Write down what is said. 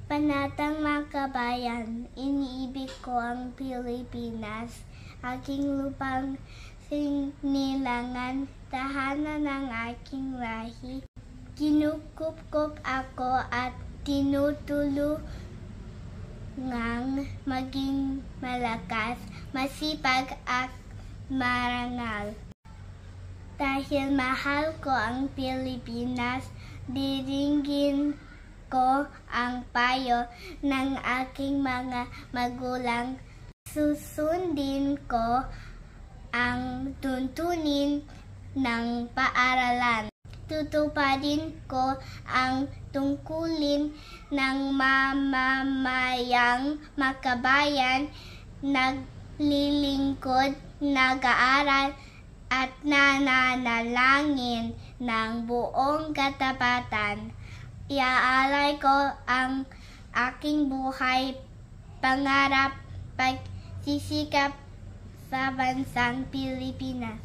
Panatang mga kabayan, iniibig ko ang Pilipinas, aking lupang sinilangan, tahanan ng aking lahi. Kinukupkup ako at tinutulungang maging malakas, masipag at marangal. Dahil mahal ko ang Pilipinas, diringgin ko ang payo ng aking mga magulang. Susundin ko ang tuntunin ng paaralan. Tutuparin ko ang tungkulin ng mamamayang makabayan, naglilingkod, nag-aaral at nananalangin ng buong katapatan. Iaalay ko ang aking buhay, pangarap, pagsisikap sa bansang Pilipinas.